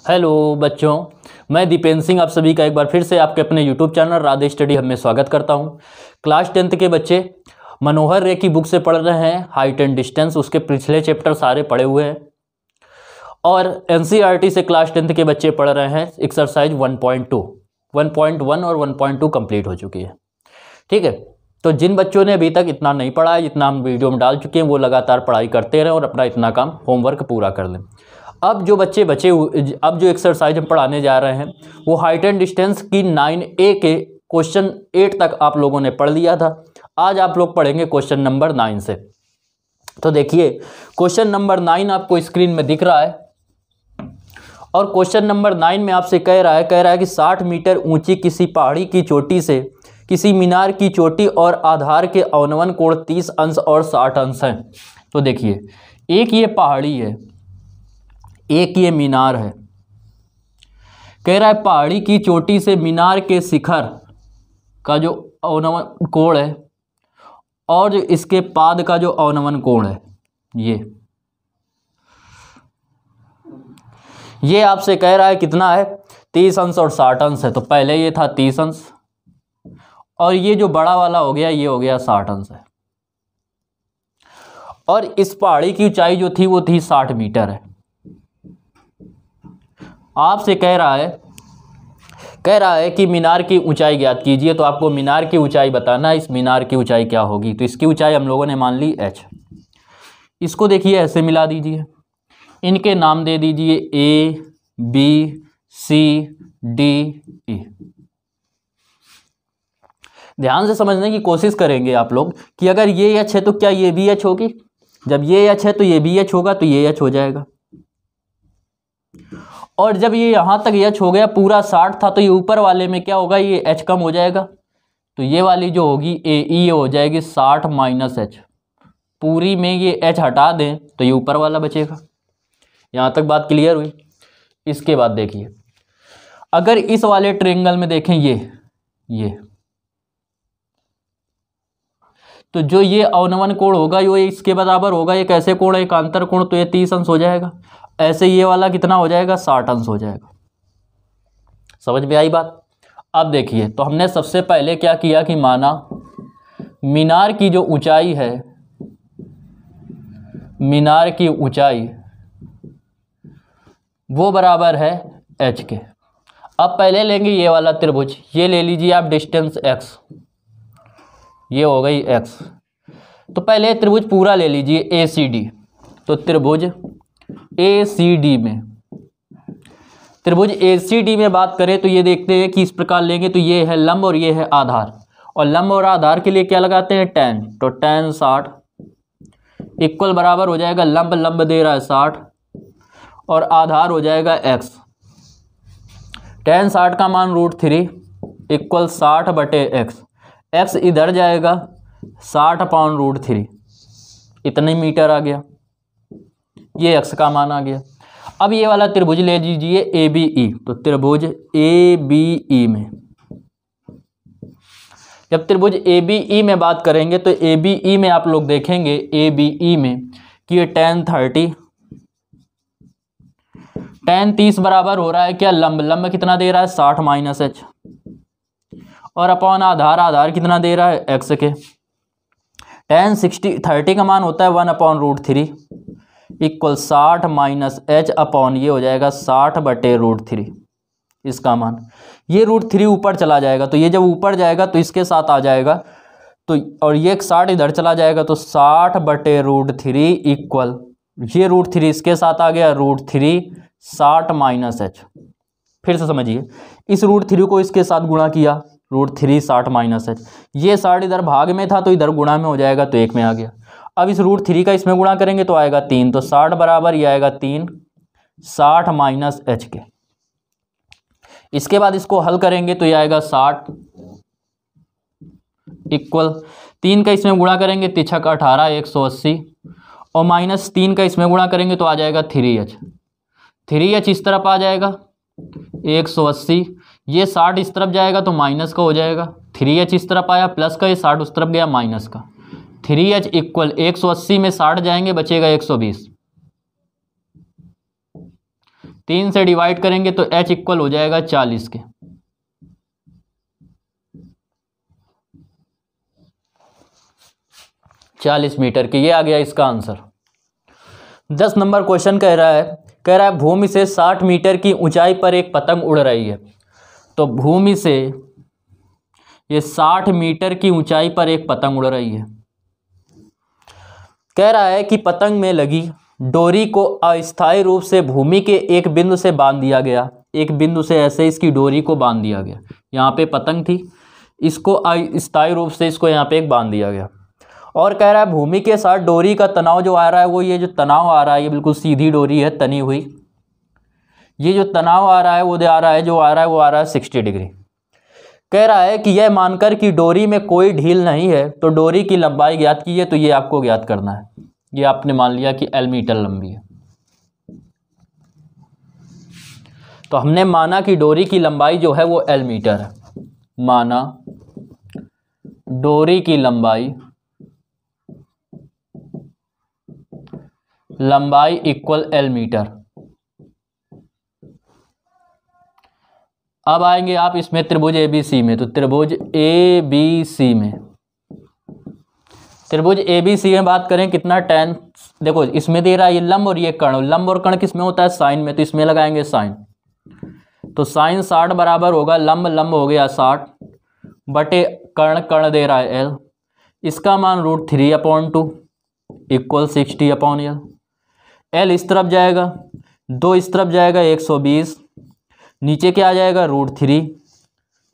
Hello बच्चों, मैं दीपेंद्र सिंह आप सभी का एक बार फिर से आपके अपने YouTube channel Radhe study hub में स्वागत करता हूं। क्लास 10th के बच्चे मनोहर रे की बुक से पढ़ रहे हैं हाइट एंड डिस्टेंस। उसके पिछले चैप्टर सारे पढ़े हुए हैं और एनसीईआरटी से क्लास 10th के बच्चे पढ़ रहे हैं एक्सरसाइज 1.2, 1.1 और 1.2 कंप्लीट हो चुकी है। ठीक है, तो जिन बच्चों ने अभी तक इतना नहीं पढ़ा है जितना हम वीडियो में डाल चुके हैं वो लगातार पढ़ाई करते रहें और अपना इतना काम होमवर्क पूरा कर लें। अब जो बच्चे बचे हुए, अब जो एक्सरसाइज हम पढ़ाने जा रहे हैं वो हाइट एंड डिस्टेंस की 9A के क्वेश्चन 8 तक आप लोगों ने पढ़ लिया था। आज आप लोग पढ़ेंगे क्वेश्चन नंबर 9 से। तो देखिए, क्वेश्चन नंबर 9 आपको स्क्रीन में दिख रहा है और क्वेश्चन नंबर 9 में आपसे कह रहा है कि 60 मीटर ऊंची किसी पहाड़ी की चोटी से किसी मीनार की चोटी और आधार के अवनमन कोण 30 अंश और 60 अंश हैं। तो देखिए, एक ये पहाड़ी है, एक ये मीनार है। कह रहा है पहाड़ी की चोटी से मीनार के शिखर का जो अवनमन कोण है और जो इसके पाद का जो अवनमन कोण है ये आपसे कह रहा है कितना है, 30 अंश और 60 अंश है। तो पहले ये था 30 अंश और ये जो बड़ा वाला हो गया ये हो गया 60 अंश है। और इस पहाड़ी की ऊंचाई जो थी वो थी 60 मीटर है। आपसे कह रहा है कि मीनार की ऊंचाई ज्ञात कीजिए। तो आपको मीनार की ऊंचाई बताना है, इस मीनार की ऊंचाई क्या होगी। तो इसकी ऊंचाई हम लोगों ने मान ली h। इसको देखिए ऐसे मिला दीजिए, इनके नाम दे दीजिए A, B, C, D, E। ध्यान से समझने की कोशिश करेंगे आप लोग कि अगर ये h है तो क्या ये भी h होगी। जब ये h है तो ये भी h होगा, तो ये h हो जाएगा। और जब ये यहां तक h हो गया, पूरा 60 था, तो ये ऊपर वाले में क्या होगा, ये h कम हो जाएगा। तो ये वाली जो होगी AE हो जाएगी 60 माइनस h। पूरी में ये h हटा दें तो ये ऊपर वाला बचेगा। यहां तक बात क्लियर हुई। इसके बाद देखिए, अगर इस वाले ट्रायंगल में देखें ये तो जो ये अवनमन कोण होगा यो इसके बराबर होगा। ये कैसे कोण है, एकांतर कोण, तो ये 30 अंश हो जाएगा। ऐसे ये वाला कितना हो जाएगा, 60 अंश हो जाएगा। समझ में आई बात। अब देखिए, तो हमने सबसे पहले क्या किया कि माना मीनार की जो ऊंचाई है, मीनार की ऊंचाई वो बराबर है h के। अब पहले लेंगे ये वाला त्रिभुज, ये ले लीजिए आप डिस्टेंस x, ये हो गई x। तो पहले त्रिभुज पूरा ले लीजिए ACD। तो त्रिभुज ACD में बात करें तो ये देखते हैं कि इस प्रकार लेंगे तो ये है लंब और ये है आधार। और लंब और आधार के लिए क्या लगाते हैं, tan। तो tan 60 इक्वल बराबर हो जाएगा, लंब दे रहा है 60 और आधार हो जाएगा x। tan 60 का मान √3 इक्वल 60 बटे x इधर जाएगा 60/√3, इतने मीटर आ गया, ये x का मान आ गया। अब ये वाला त्रिभुज ले लीजिए ABE। तो त्रिभुज ABE में, जब त्रिभुज ABE में बात करेंगे तो ABE में आप लोग देखेंगे ABE में कि ये tan 30 बराबर हो रहा है क्या, लंब कितना दे रहा है, 60 माइनस h और अपॉन आधार कितना दे रहा है, x के। tan 30 का मान होता है 1/√3 इक्वल 60 माइनस h अपॉन ये हो जाएगा 60 बटे √3 इसका मान। ये √3 ऊपर चला जाएगा, तो ये जब ऊपर जाएगा तो इसके साथ आ जाएगा, तो और ये 60 इधर चला जाएगा, तो 60 बटे √3 इक्वल ये √3 इसके साथ आ गया, √3 60 माइनस h। फिर से समझिए, इस √3 को इसके साथ गुणा किया, √3 60 माइनस h। ये 60 इधर भाग में था तो इधर गुणा में हो जाएगा, तो 1 में आ गया। अब इस √3 का इसमें गुणा करेंगे तो आएगा 3, तो 60 बराबर ये आएगा 3 60 माइनस h के। इसके बाद इसको हल करेंगे तो ये आएगा 60 इक्वल 3 का इसमें गुणा करेंगे 3 × 18 180 और माइनस 3 का इसमें गुणा करेंगे तो आ जाएगा 3h इस तरफ आ जाएगा 180, ये 60 इस तरफ जाएगा तो माइनस का हो जाएगा, 3h इस तरफ आया प्लस का, ये 60 उस तरफ गया माइनस का। 3h इक्वल 180 में 60 जाएंगे बचेगा 120। 3 से डिवाइड करेंगे तो h इक्वल हो जाएगा 40 के। 40 मीटर के, ये आ गया इसका आंसर। 10 नंबर क्वेश्चन कह रहा है भूमि से 60 मीटर की ऊंचाई पर एक पतंग उड़ रही है। तो भूमि से ये 60 मीटर की ऊंचाई पर एक पतंग उड़ रही है। कह रहा है कि पतंग में लगी डोरी को अस्थायी रूप से भूमि के एक बिंदु से बांध दिया गया। एक बिंदु से ऐसे इसकी डोरी को बांध दिया गया। यहाँ पे पतंग थी, इसको अस्थायी रूप से इसको यहाँ पे एक बांध दिया गया। और कह रहा है भूमि के साथ डोरी का तनाव जो आ रहा है वो ये जो तनाव आ रहा है ये बिल्कुल सीधी डोरी है तनी हुई। ये जो तनाव आ रहा है वो आ रहा है 60 डिग्री। कह रहा है कि यह मानकर कि डोरी में कोई ढील नहीं है तो डोरी की लंबाई ज्ञात कीजिए। तो ये आपको ज्ञात करना है। ये आपने मान लिया कि L मीटर लंबी है। तो हमने माना कि डोरी की लंबाई जो है वो L मीटर है। माना डोरी की लंबाई इक्वल L मीटर। अब आएंगे आप इसमें त्रिभुज ABC में। तो त्रिभुज ABC में बात करें कितना tan, देखो इसमें दे रहा है ये लंब और ये कर्ण। लंब और कर्ण किस में होता है? साइन में। तो इसमें लगाएंगे साइन। तो साइन 60 बराबर होगा लंब हो गया 60 बटे कर्ण दे रहा है L। इसका मान √3/2 इक्वल 60/L। L इस तरफ जाएगा, 2 इस तरफ जाएगा 120, नीचे क्या आ जाएगा √3।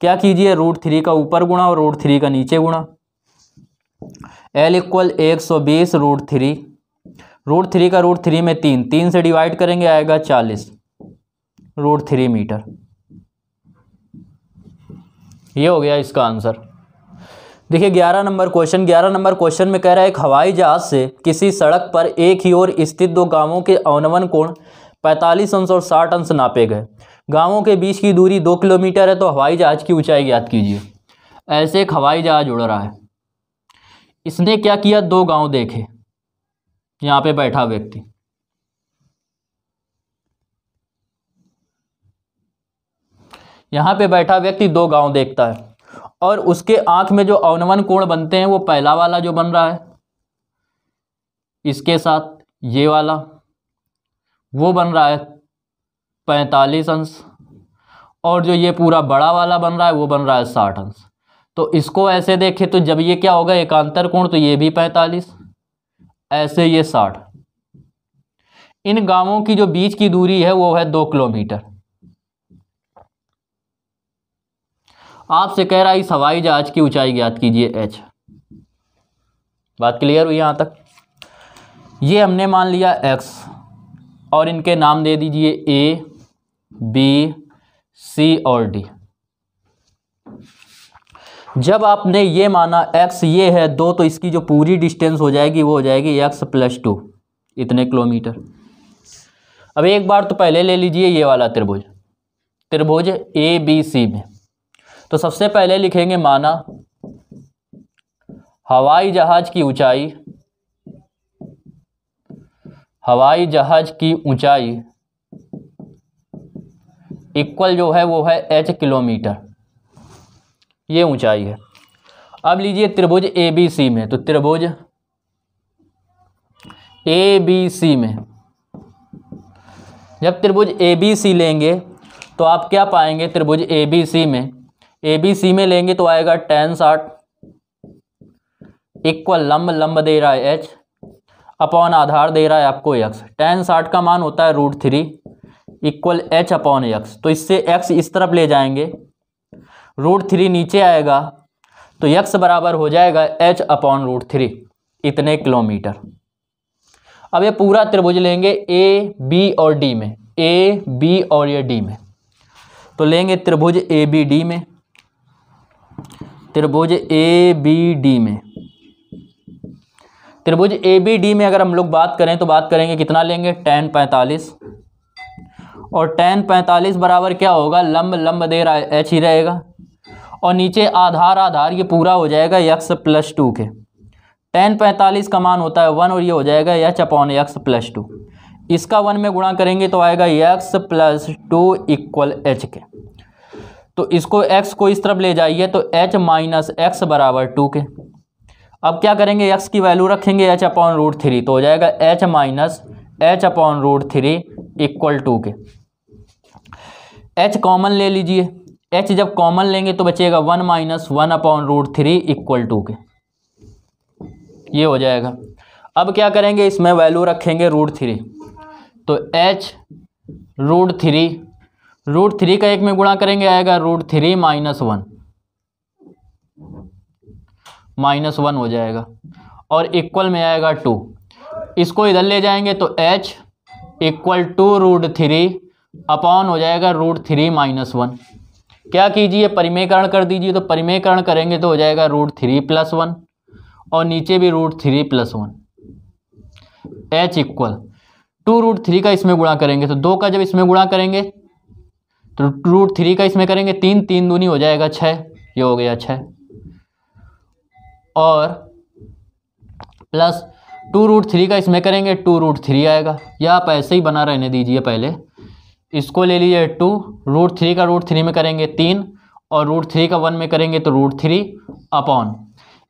क्या कीजिए √3 का ऊपर गुणा और √3 का नीचे गुणा। L equal 120 √3। √3 का √3 में 3 से डिवाइड करेंगे आएगा 40 √3 मीटर। ये हो गया इसका आंसर। देखिए 11 नंबर क्वेश्चन में कह रहा है एक हवाई जहाज से किसी सड़क पर एक ही ओर स्थित दो गांवों के अवनमन कोण 45 अंश और 60 अंश नापे गए। गांवों के बीच की दूरी 2 किलोमीटर है। तो हवाई जहाज की ऊंचाई ज्ञात कीजिए। ऐसे एक हवाई जहाज उड़ रहा है। इसने क्या किया, 2 गांव देखे। यहाँ पे बैठा व्यक्ति, यहाँ पे बैठा व्यक्ति 2 गांव देखता है और उसके आंख में जो अवनमन कोण बनते हैं वो पहला वाला जो बन रहा है इसके साथ ये वाला वो बन रहा है 45 अंश, और जो ये पूरा बड़ा वाला बन रहा है वो बन रहा है 60 अंश। तो इसको ऐसे देखें तो जब ये क्या होगा एकांतर कोण, तो ये भी 45, ऐसे ये 60। इन गांवों की जो बीच की दूरी है वो है 2 किलोमीटर। आपसे कह रहा है इस हवाई जहाज की ऊंचाई ज्ञात कीजिए h। बात क्लियर हुई यहां तक? ये हमने मान लिया x और इनके नाम दे दीजिए A, B, C और D। जब आपने ये माना x ये है 2 तो इसकी जो पूरी डिस्टेंस हो जाएगी वो हो जाएगी x + 2 इतने किलोमीटर। अब एक बार तो पहले ले लीजिए ये वाला त्रिभुज ABC में। तो सबसे पहले लिखेंगे माना हवाई जहाज की ऊंचाई इक्वल जो है वो है h किलोमीटर। ये ऊंचाई है। अब लीजिए त्रिभुज ABC में। तो त्रिभुज ABC में जब त्रिभुज ABC लेंगे तो आप क्या पाएंगे, त्रिभुज ABC में लेंगे तो आएगा tan 60 इक्वल लंब दे रहा है h अपॉन आधार दे रहा है आपको x। tan 60 का मान होता है √3 इक्वल h/x। तो इससे x इस तरफ ले जाएंगे, √3 नीचे आएगा तो x बराबर हो जाएगा h/√3 इतने किलोमीटर। अब ये पूरा त्रिभुज लेंगे A, B और D में, A, B और ये D में। तो लेंगे त्रिभुज ABD में। त्रिभुज ABD में अगर हम लोग बात करें तो बात करेंगे कितना लेंगे, tan 45। और tan 45 बराबर क्या होगा, लंब दे रहा है h ही रहेगा और नीचे आधार ये पूरा हो जाएगा x + 2 के। tan 45 का मान होता है 1 और ये हो जाएगा h/x + 2 इसका 1 में गुणा करेंगे तो आएगा x प्लस 2 इक्वल h के। तो इसको x को इस तरफ ले जाइए तो h माइनस एक्स बराबर 2 के। अब क्या करेंगे, x की वैल्यू रखेंगे h अपॉन रूट 3 तो हो जाएगा h minus h upon root 3 equal 2 के। h कॉमन ले लीजिए, h जब कॉमन लेंगे तो बचेगा 1 माइनस 1 अपॉन रूट 3 इक्वल 2 के। ये हो जाएगा। अब क्या करेंगे, इसमें वैल्यू रखेंगे रूट 3 तो h रूट 3 का 1 में गुणा करेंगे आएगा रूट 3 माइनस 1 हो जाएगा और इक्वल में आएगा 2। इसको इधर ले जाएंगे तो h equal to root 3 upon हो जाएगा रूट 3 माइनस 1। क्या कीजिए, परिमेयकरण कर दीजिए। तो परिमेयकरण करेंगे तो हो जाएगा रूट 3 प्लस 1 और नीचे भी root 3 plus 1। h equal to root 3 का इसमें गुणा करेंगे तो 2 का जब इसमें गुणा करेंगे तो रूट 3 का इसमें करेंगे 3 दूनी हो जाएगा 6, ये हो गया 6 और प्लस 2 रूट 3 का इसमें करेंगे 2 रूट 3 आएगा। या आप ऐसे ही बना रहने दीजिए, पहले इसको ले लीजिए 2 रूट 3 का रूट 3 में करेंगे 3 और रूट 3 का 1 में करेंगे तो रूट 3 अपॉन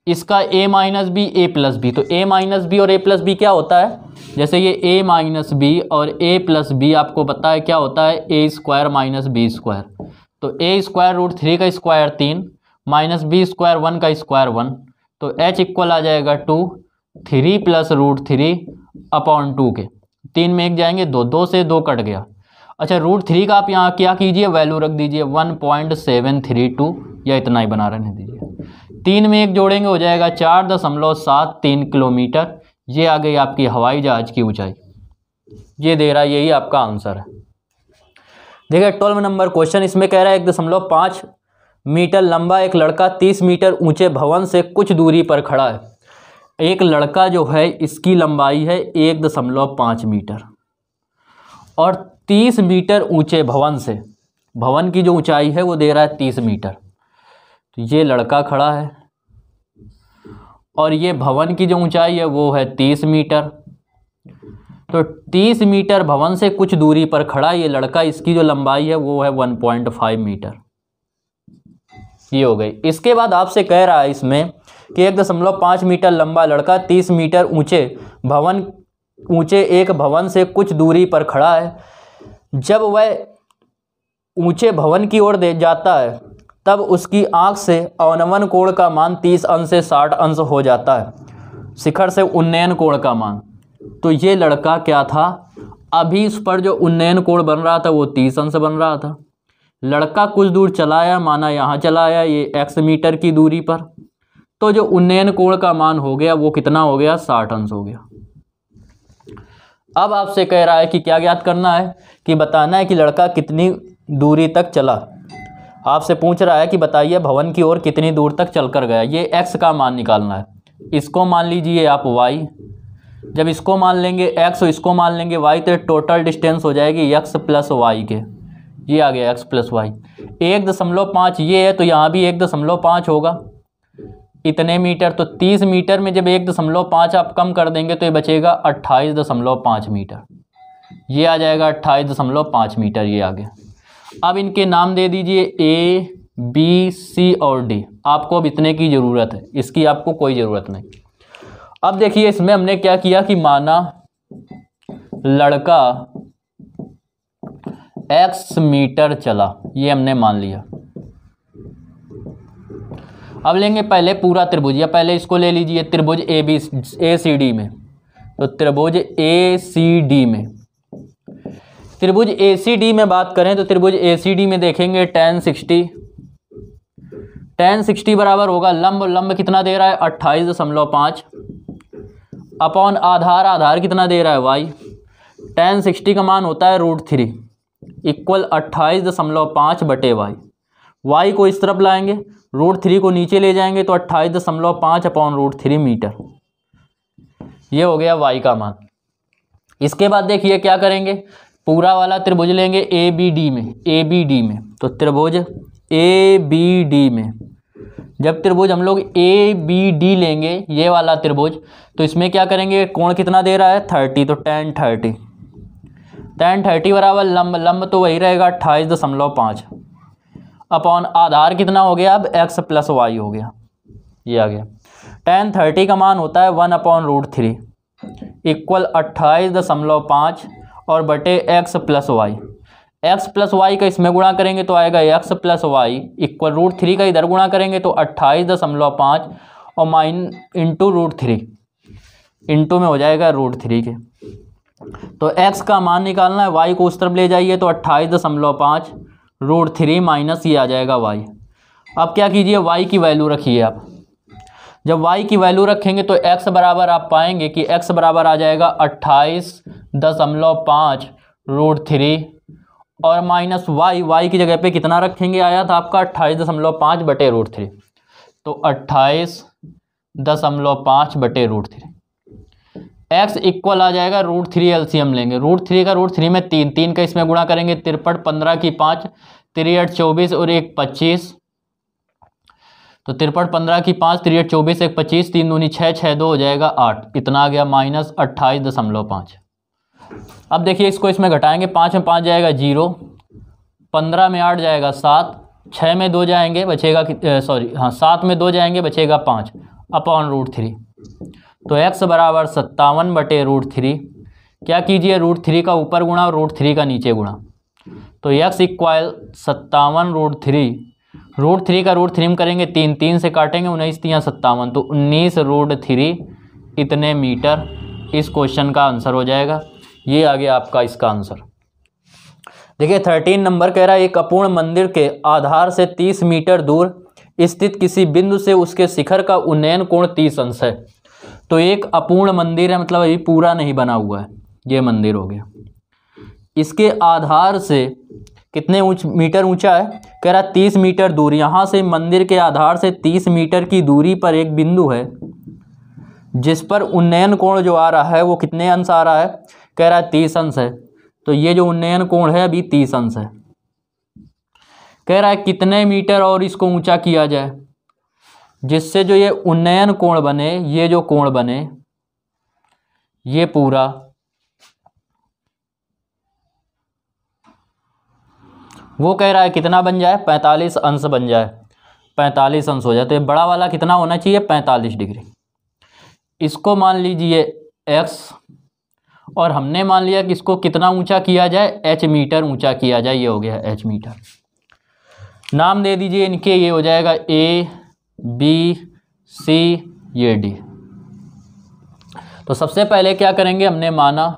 इसका a minus B A plus B. तो a माइनस बी और a प्लस बी क्या होता है, जैसे ये a माइनस बी और a प्लस बी आपको पता है क्या होता है, a square minus B square. तो a स्क्वायर रूट 3 का स्क्वायर 3 माइनस बी स्क्वायर 1 का स्क्वायर 1 तो h इक्वल आ जाएगा 2 3 प्लस रूट 3 अपॉन 2 के। 3 में 1 जाएंगे 2 से 2 कट गया। अच्छा, रूट 3 का आप यहाँ क्या कीजिए, वैल्यू रख दीजिए 1.732 या इतना ही बना रहने दीजिए। 3 में 1 जोड़ेंगे हो जाएगा 4.73 किलोमीटर। ये आ गई आपकी हवाई जहाज की ऊंचाई। ये दे रहा है, यही आपका आंसर है। देखिए 12 नंबर क्वेश्चन, इसमें कह रहा है 1.5 मीटर लंबा एक लड़का 30 मीटर ऊंचे भवन से कुछ दूरी पर खड़ा है। एक लड़का जो है इसकी लंबाई है 1.5 मीटर और 30 मीटर ऊंचे भवन से, भवन की जो ऊंचाई है वो दे रहा है 30 मीटर। तो ये लड़का खड़ा है और ये भवन की जो ऊंचाई है वो है 30 मीटर। तो 30 मीटर भवन से कुछ दूरी पर खड़ा ये लड़का, इसकी जो लंबाई है वो है 1.5 मीटर। ये हो गई। इसके बाद आपसे कह रहा है इसमें कि 1.5 मीटर लंबा लड़का 30 मीटर ऊंचे एक भवन से कुछ दूरी पर खड़ा है। जब वह ऊंचे भवन की ओर दे जाता है तब उसकी आंख से अवनमन कोण का मान 30 अंश से 60 अंश हो जाता है, शिखर से उन्नयन कोण का मान। तो ये लड़का क्या था, अभी इस पर जो उन्नयन कोण बन रहा था वो 30 अंश बन रहा था। लड़का कुछ दूर चलाया, माना यहाँ चलाया ये x मीटर की दूरी पर, तो जो उन्नयन कोण का मान हो गया वो कितना हो गया, 60 अंश हो गया। अब आपसे कह रहा है कि क्या ज्ञात करना है, कि बताना है कि लड़का कितनी दूरी तक चला। आपसे पूछ रहा है कि बताइए भवन की ओर कितनी दूर तक चलकर गया। ये x का मान निकालना है। इसको मान लीजिए आप y, जब इसको मान लेंगे x और इसको मान लेंगे y तो टोटल डिस्टेंस हो जाएगी x प्लस वाई के। ये आ गया x प्लस वाई। 1.5 ये है तो यहाँ भी 1.5 होगा, इतने मीटर। तो 30 मीटर में जब 1.5 आप कम कर देंगे तो ये बचेगा 28.5 मीटर। ये आ जाएगा 28.5 मीटर। ये आ गया। अब इनके नाम दे दीजिए A, B, C और D। आपको अब इतने की ज़रूरत है, इसकी आपको कोई ज़रूरत नहीं। अब देखिए इसमें हमने क्या किया कि माना लड़का x मीटर चला, ये हमने मान लिया। अब लेंगे पहले पूरा त्रिभुज, या पहले इसको ले लीजिए त्रिभुज ACD में। तो त्रिभुज ACD में बात करें तो त्रिभुज ACD में देखेंगे tan 60 बराबर होगा लंब कितना दे रहा है 28.5 अपॉन आधार कितना दे रहा है y। tan 60 का मान होता है √3 इक्वल 28.5 बटे y को इस तरफ लाएंगे, √3 को नीचे ले जाएंगे तो 28.5 अपॉन √3 मीटर। ये हो गया y का मान। इसके बाद देखिए क्या करेंगे, पूरा वाला त्रिभुज लेंगे ABD में। तो त्रिभुज ABD में जब त्रिभुज हम लोग ABD लेंगे, ये वाला त्रिभुज, तो इसमें क्या करेंगे, कोण कितना दे रहा है 30, तो tan 30 tan 30 बराबर लंब, लंब तो वही रहेगा 28.5 अपॉन आधार कितना हो गया अब x प्लस वाई हो गया, ये आ गया। tan 30 का मान होता है 1/√3 इक्वल 28.5 और बटे x plus Y. x plus Y का इसमें गुणा करेंगे तो आएगा x प्लस वाई इक्वल √3 का इधर गुणा करेंगे तो 28.5 और माइन इंटू √3 इंटू में हो जाएगा √3 के। तो x का मान निकालना है, y को उस तरफ ले जाइए तो 28.5 √3 माइनस ये आ जाएगा y। अब क्या कीजिए y की वैल्यू रखिए आप। जब y की वैल्यू रखेंगे तो x बराबर आप पाएंगे कि x बराबर आ जाएगा 28.5 √3 और माइनस y की जगह पे कितना रखेंगे, आया था आपका 28.5 बटे √3 तो 28.5 बटे √3। x इक्वल आ जाएगा √3 एलसीएम लेंगे, √3 का √3 में 3, 3 का इसमें गुणा करेंगे 53, 15 की 5, 3 8 24 और 1 25 तो 53, 15 की 5, 3 8 24, 1 25, 3 दूनी 6, 6 2 हो जाएगा 8, इतना आ गया माइनस 28.5। अब देखिए इसको इसमें घटाएंगे, 5 में 5 जाएगा 0, 15 में 8 जाएगा 7, 6 में 2 जाएंगे बचेगा 7 में 2 जाएंगे बचेगा 5 अपॉन √3 तो x बराबर 57 बटे √3। क्या कीजिए √3 का ऊपर गुणा और √3 का नीचे गुणा तो x इक्वल 57 √3 का √3 में करेंगे 3, 3 से काटेंगे 19 3 57 तो 19 √3 इतने मीटर इस क्वेश्चन का आंसर हो जाएगा। ये आ गया आपका इसका आंसर। देखिए 13 नंबर कह रहा है एक अपूर्ण मंदिर के आधार से 30 मीटर दूर स्थित किसी बिंदु से उसके शिखर का उन्नयन कोण 30 अंश है। तो एक अपूर्ण मंदिर है, मतलब अभी पूरा नहीं बना हुआ है, ये मंदिर हो गया। इसके आधार से कितने मीटर ऊंचा है, कह रहा 30 मीटर दूर। यहाँ से मंदिर के आधार से 30 मीटर की दूरी पर एक बिंदु है जिस पर उन्नयन कोण जो आ रहा है वो कितने अंश आ रहा है, कह रहा है 30 अंश है। तो ये जो उन्नयन कोण है अभी 30 अंश है। कह रहा है कितने मीटर और इसको ऊंचा किया जाए जिससे जो ये उन्नयन कोण बने, ये जो कोण बने ये पूरा वो कह रहा है कितना बन जाए, 45 अंश बन जाए, 45 अंश हो जाए। तो ये बड़ा वाला कितना होना चाहिए, 45 डिग्री। इसको मान लीजिए x और हमने मान लिया कि इसको कितना ऊंचा किया जाए, h मीटर ऊंचा किया जाए, ये हो गया h मीटर। नाम दे दीजिए इनके, ये हो जाएगा A B C ये D। तो सबसे पहले क्या करेंगे, हमने माना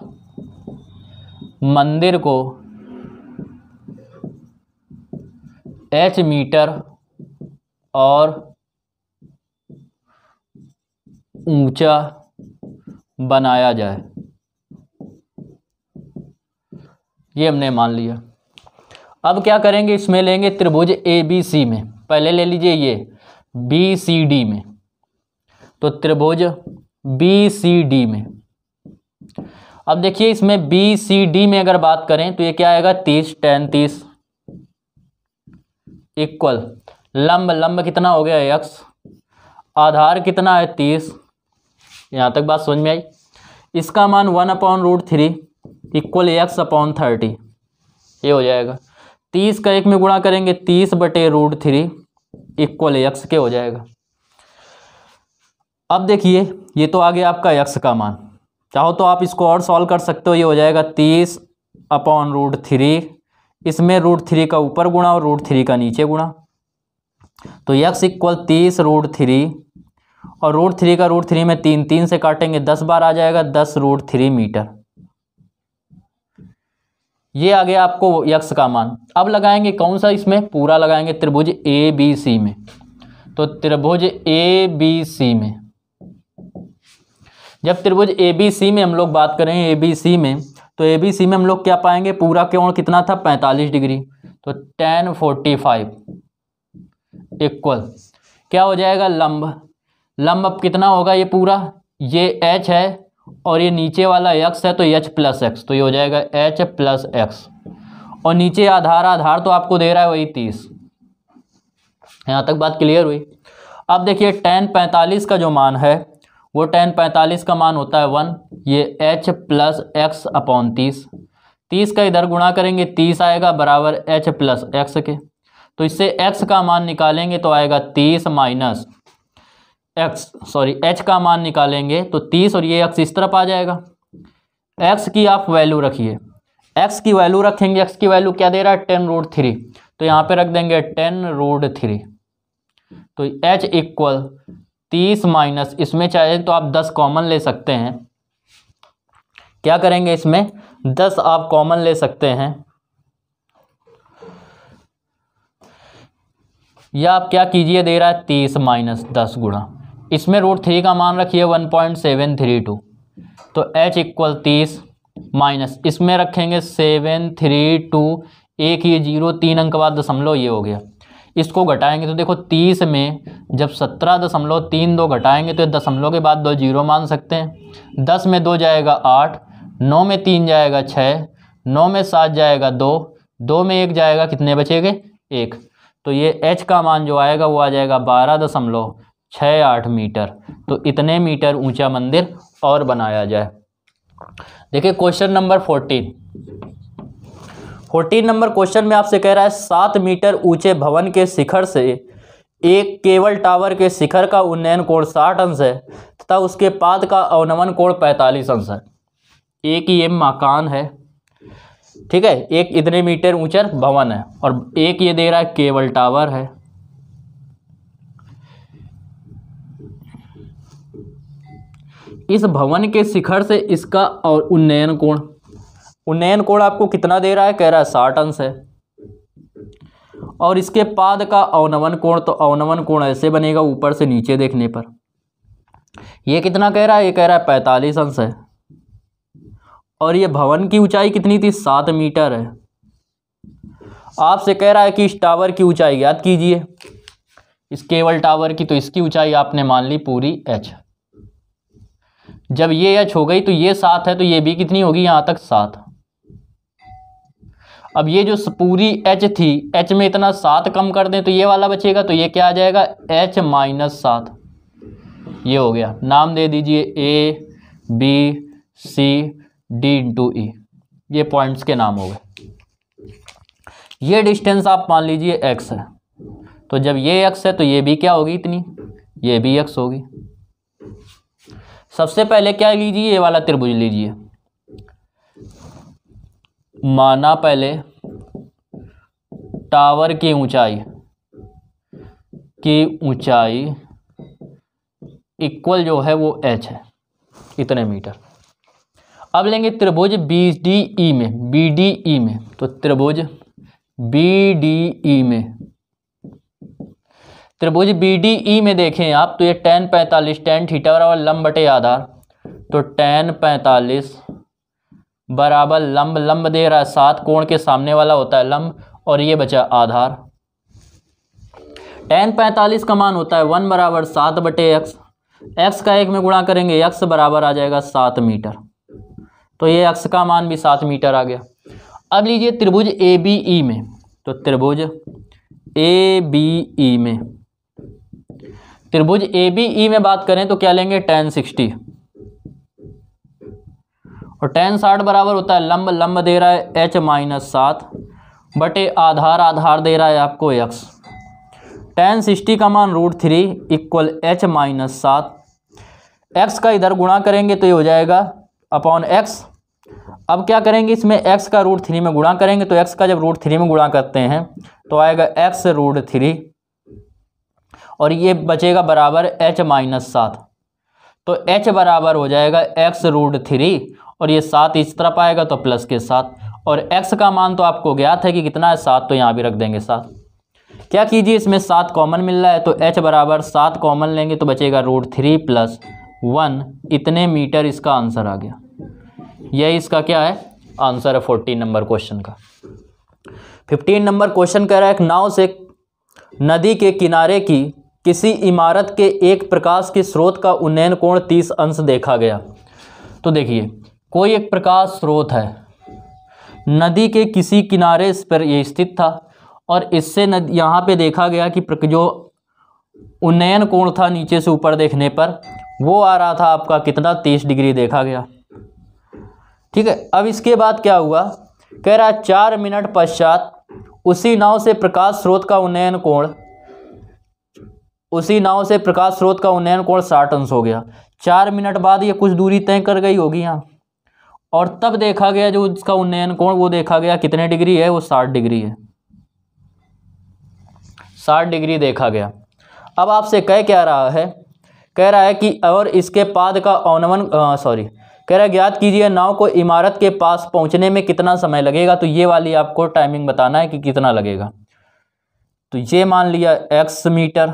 मंदिर को h मीटर और ऊंचा बनाया जाए, ये हमने मान लिया। अब क्या करेंगे, इसमें लेंगे त्रिभुज ABC में, पहले ले लीजिए ये BCD में, तो त्रिभुज BCD में। अब देखिए इसमें BCD में अगर बात करें तो ये क्या आएगा, 30 tan 30 इक्वल लंब, लंब कितना हो गया x, आधार कितना है 30, यहाँ तक बात समझ में आई। इसका मान 1/√3 इक्वल x अपॉन 30, ये हो जाएगा। 30 का 1 में गुणा करेंगे 30 बटे √3 इक्वल x के हो जाएगा। अब देखिए ये तो आ गया आपका x का मान, चाहो तो आप इसको और सॉल्व कर सकते हो। ये हो जाएगा 30/√3, इसमें √3 का ऊपर गुणा और √3 का नीचे गुणा, तो x इक्वल 30√3 और √3 का √3 में 3, 3 से काटेंगे 10 बार आ जाएगा 10√3 मीटर। ये आ गया आपको x का मान। अब लगाएंगे कौन सा, इसमें पूरा लगाएंगे त्रिभुज ABC में। तो त्रिभुज ABC में, जब त्रिभुज ABC में हम लोग बात करें ABC में, तो ABC में हम लोग क्या पाएंगे, पूरा कोण कितना था 45 डिग्री, तो tan 45 इक्वल क्या हो जाएगा, लंब, लंब अब कितना होगा, ये पूरा ये h है और ये नीचे वाला x है तो h प्लस x, तो ये हो जाएगा h प्लस x और नीचे आधार, आधार तो आपको दे रहा है वही 30। यहाँ तक बात क्लियर हुई। अब देखिए tan 45 का जो मान है वो tan 45 का मान होता है 1, ये h प्लस x अपॉन 30, 30 का इधर गुणा करेंगे 30 आएगा बराबर h प्लस एक्स के। तो इससे x का मान निकालेंगे तो आएगा 30 माइनस h का मान निकालेंगे तो 30 और ये x इस तरफ आ जाएगा। x की आप वैल्यू रखिए, x की वैल्यू रखेंगे, x की वैल्यू क्या दे रहा है 10√3, तो यहाँ पे रख देंगे 10√3। तो h इक्वल 30 माइनस, इसमें चाहे तो आप 10 कॉमन ले सकते हैं। क्या करेंगे इसमें 10 आप कॉमन ले सकते हैं, या आप क्या कीजिए दे रहा है 30 माइनस 10 गुणा, इसमें √3 का मान रखिए 1.732। तो h इक्वल 30 माइनस इसमें रखेंगे 732, एक ये 0 3 अंक बाद दशमलव ये हो गया। इसको घटाएंगे तो देखो 30 में जब 17.32 घटाएंगे तो दशमलव के बाद 2 जीरो मान सकते हैं। 10 में 2 जाएगा 8, 9 में 3 जाएगा 6, 9 में 7 जाएगा 2, 2 में 1 जाएगा, कितने बचेंगे 1। तो ये h का मान जो आएगा वो आ जाएगा 12.68 मीटर। तो इतने मीटर ऊंचा मंदिर और बनाया जाए। देखिए क्वेश्चन नंबर 14 नंबर क्वेश्चन में आपसे कह रहा है 7 मीटर ऊंचे भवन के शिखर से एक केबल टावर के शिखर का उन्नयन कोण 60 अंश है तथा उसके पाद का अवनमन कोण 45 अंश है। एक ये मकान है, ठीक है, एक इतने मीटर ऊंचा भवन है और एक ये दे रहा है केबल टावर है। इस भवन के शिखर से इसका और उन्नयन कोण आपको कितना दे रहा है, कह रहा है 60 अंश है। और इसके पाद का अवनमन कोण, तो अवनमन कोण ऐसे बनेगा ऊपर से नीचे देखने पर। ये कितना कह रहा है, ये कह रहा है 45 अंश है। और ये भवन की ऊंचाई कितनी थी, 7 मीटर है। आपसे कह रहा है कि इस टावर की ऊंचाई ज्ञात कीजिए, इस केबल टावर की। तो इसकी ऊंचाई आपने मान ली पूरी h। जब ये h हो गई तो ये 7 है, तो ये भी कितनी होगी यहाँ तक 7। अब ये जो पूरी h थी, h में इतना 7 कम कर दें तो ये वाला बचेगा, तो ये क्या आ जाएगा h माइनस 7। ये हो गया, नाम दे दीजिए A B C D into E, ये पॉइंट्स के नाम हो गए। ये डिस्टेंस आप मान लीजिए x है, तो जब ये x है तो ये भी क्या होगी इतनी, ये भी x होगी। सबसे पहले क्या लीजिए, ये वाला त्रिभुज लीजिए। माना पहले टावर की ऊंचाई इक्वल जो है वो h है, इतने मीटर। अब लेंगे त्रिभुज BDE में, तो त्रिभुज BDE में देखें आप तो ये tan 45 tan थीटा बराबर लंब बटे आधार, तो tan 45 बराबर लंब दे रहा है 7, कोण के सामने वाला होता है लंब, और ये बचा आधार। tan 45 का मान होता है 1 बराबर 7 बटे x, x का 1 में गुणा करेंगे x बराबर आ जाएगा 7 मीटर। तो ये x का मान भी 7 मीटर आ गया। अब लीजिए त्रिभुज ABE में, तो त्रिभुज ABE में बात करें तो क्या लेंगे tan 60, और tan 60 बराबर होता है लंब दे रहा है h माइनस 7 बटे आधार दे रहा है आपको x। tan 60 का मान √3 इक्वल h माइनस 7, x का इधर गुणा करेंगे तो ये हो जाएगा अपॉन x। अब क्या करेंगे, इसमें x का √3 में गुणा करेंगे, तो x का जब √3 में गुणा करते हैं तो आएगा x √3, और ये बचेगा बराबर h माइनस 7। तो h बराबर हो जाएगा x √3, और ये 7 इस तरफ आएगा तो प्लस के 7, और x का मान तो आपको ज्ञात है कि कितना है 7, तो यहाँ भी रख देंगे 7। क्या कीजिए, इसमें 7 कॉमन मिल रहा है, तो h बराबर 7 कॉमन लेंगे तो बचेगा √3 प्लस 1, इतने मीटर इसका आंसर आ गया। यही इसका क्या है आंसर है 14 नंबर क्वेश्चन का। 15 नंबर क्वेश्चन कह रहा है एक नाव से नदी के किनारे की किसी इमारत के एक प्रकाश के स्रोत का उन्नयन कोण 30 अंश देखा गया। तो देखिए कोई एक प्रकाश स्रोत है, नदी के किसी किनारे पर ये स्थित था, और इससे यहाँ पे देखा गया कि जो उन्नयन कोण था नीचे से ऊपर देखने पर वो आ रहा था आपका कितना 30 डिग्री देखा गया। ठीक है, अब इसके बाद क्या हुआ कह रहा है 4 मिनट पश्चात उसी नाव से प्रकाश स्रोत का उन्नयन कोण 60 अंश हो गया। 4 मिनट बाद ये कुछ दूरी तय कर गई होगी यहाँ, और तब देखा गया जो उसका उन्नयन कोण वो देखा गया कितने डिग्री है, वो 60 डिग्री है। 60 डिग्री देखा गया। अब आपसे कह क्या रहा है, कह रहा है कि और इसके पाद का औनवन कह रहा है ज्ञात कीजिए नाव को इमारत के पास पहुंचने में कितना समय लगेगा। तो ये वाली आपको टाइमिंग बताना है कि कितना लगेगा। तो ये मान लिया x मीटर,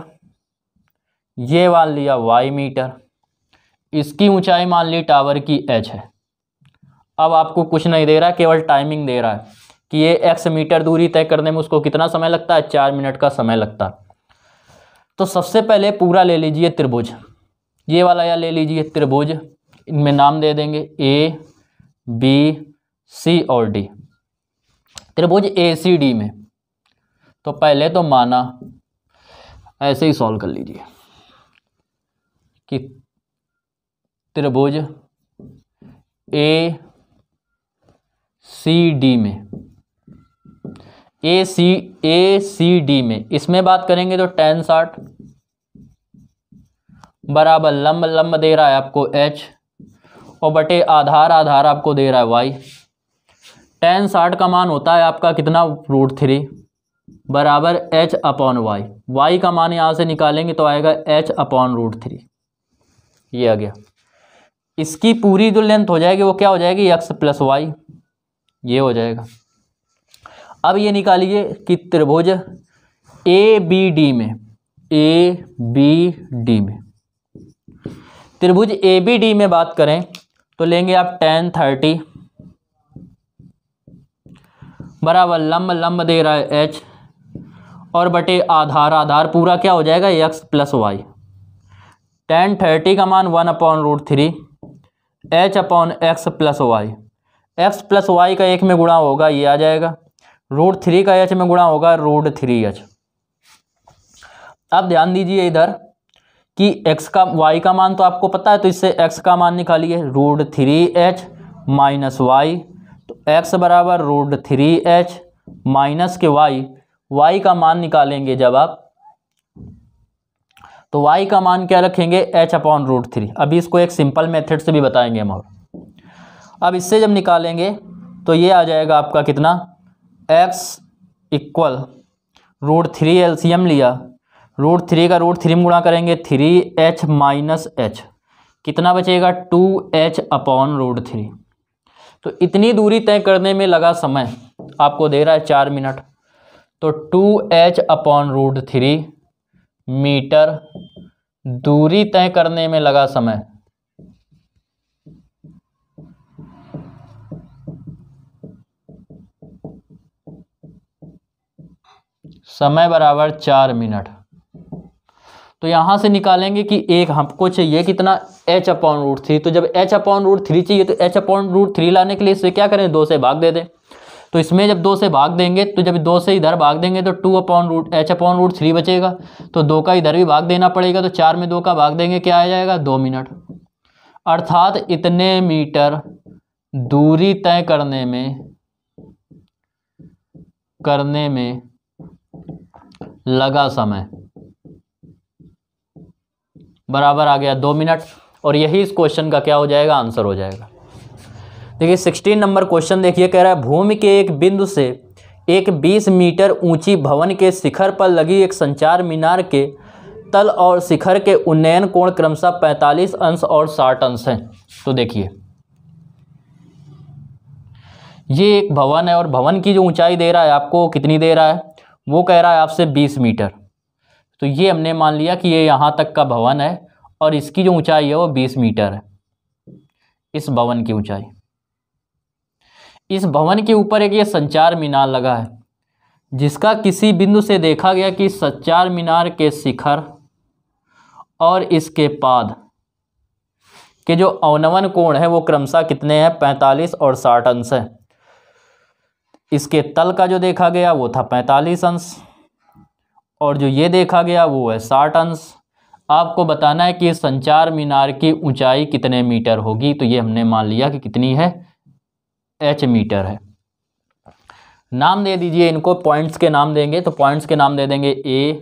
ये मान लिया y मीटर, इसकी ऊंचाई मान ली टावर की h है। अब आपको कुछ नहीं दे रहा है, केवल टाइमिंग दे रहा है कि ये x मीटर दूरी तय करने में उसको कितना समय लगता है, 4 मिनट का समय लगता है। तो सबसे पहले पूरा ले लीजिए त्रिभुज, ये वाला या ले लीजिए त्रिभुज, इनमें नाम दे देंगे A, B, C और D। त्रिभुज ACD में तो पहले तो माना, ऐसे ही सॉल्व कर लीजिए कि त्रिभुज ACD में इसमें बात करेंगे तो tan 60 बराबर लंब दे रहा है आपको h और बटे आधार आपको दे रहा है y। tan 60 का मान होता है आपका कितना, √3 बराबर h अपॉन y। y का मान यहाँ से निकालेंगे तो आएगा h अपॉन √3, ये आ गया। इसकी पूरी जो लेंथ हो जाएगी वो क्या हो जाएगी, x प्लस वाई, ये हो जाएगा। अब ये निकालिए कि त्रिभुज ABD में त्रिभुज ABD में बात करें तो लेंगे आप tan 30 बराबर लंब दे रहा है h और बटे आधार पूरा क्या हो जाएगा, x प्लस वाई। tan 30 का मान 1 upon √3 h upon x plus Y, x plus Y का 1 में गुणा होगा ये आ जाएगा, √3 का h में गुणा होगा √3h। अब ध्यान दीजिए इधर कि x का y का मान तो आपको पता है, तो इससे x का मान निकालिए √3h माइनस वाई, तो x बराबर √3h माइनस के y का मान निकालेंगे जब आप, तो y का मान क्या रखेंगे, h अपॉन √3। अभी इसको एक सिंपल मेथड से भी बताएंगे हम। और अब इससे जब निकालेंगे तो ये आ जाएगा आपका कितना, x इक्वल √3 एलसीएम लिया, √3 का √3 में गुणा करेंगे 3h माइनस h, कितना बचेगा 2h अपॉन √3। तो इतनी दूरी तय करने में लगा समय आपको दे रहा है 4 मिनट, तो 2h अपॉन √3 मीटर दूरी तय करने में लगा समय। समय बराबर 4 मिनट। तो यहां से निकालेंगे कि एक हमको चाहिए कितना, h अपॉन √3। तो जब h अपॉन √3 चाहिए तो h अपॉन √3 लाने के लिए इसे क्या करें, 2 से भाग दे दें। तो इसमें जब 2 से भाग देंगे तो जब 2 से इधर भाग देंगे तो h अपॉन √3 बचेगा, तो 2 का इधर भी भाग देना पड़ेगा, तो 4 में 2 का भाग देंगे क्या आ जाएगा, 2 मिनट। अर्थात इतने मीटर दूरी तय करने में लगा समय बराबर आ गया 2 मिनट। और यही इस क्वेश्चन का क्या हो जाएगा, आंसर हो जाएगा। देखिए 16 नंबर क्वेश्चन देखिए, कह रहा है भूमि के एक बिंदु से एक 20 मीटर ऊंची भवन के शिखर पर लगी एक संचार मीनार के तल और शिखर के उन्नयन कोण क्रमशः 45 अंश और 60 अंश हैं। तो देखिए ये एक भवन है और भवन की जो ऊंचाई दे रहा है आपको, कितनी दे रहा है, वो कह रहा है आपसे 20 मीटर। तो ये हमने मान लिया कि ये यहाँ तक का भवन है और इसकी जो ऊंचाई है वो 20 मीटर है, इस भवन की ऊंचाई। इस भवन के ऊपर एक ये संचार मीनार लगा है, जिसका किसी बिंदु से देखा गया कि संचार मीनार के शिखर और इसके पाद के जो अवनमन कोण है वो क्रमशः कितने हैं, 45 और 60 अंश है। इसके तल का जो देखा गया वो था 45 अंश और जो ये देखा गया वो है 60 अंश। आपको बताना है कि संचार मीनार की ऊंचाई कितने मीटर होगी। तो ये हमने मान लिया कि कितनी है, h मीटर है। नाम दे दीजिए इनको, पॉइंट्स के नाम देंगे तो पॉइंट्स के नाम दे देंगे ए,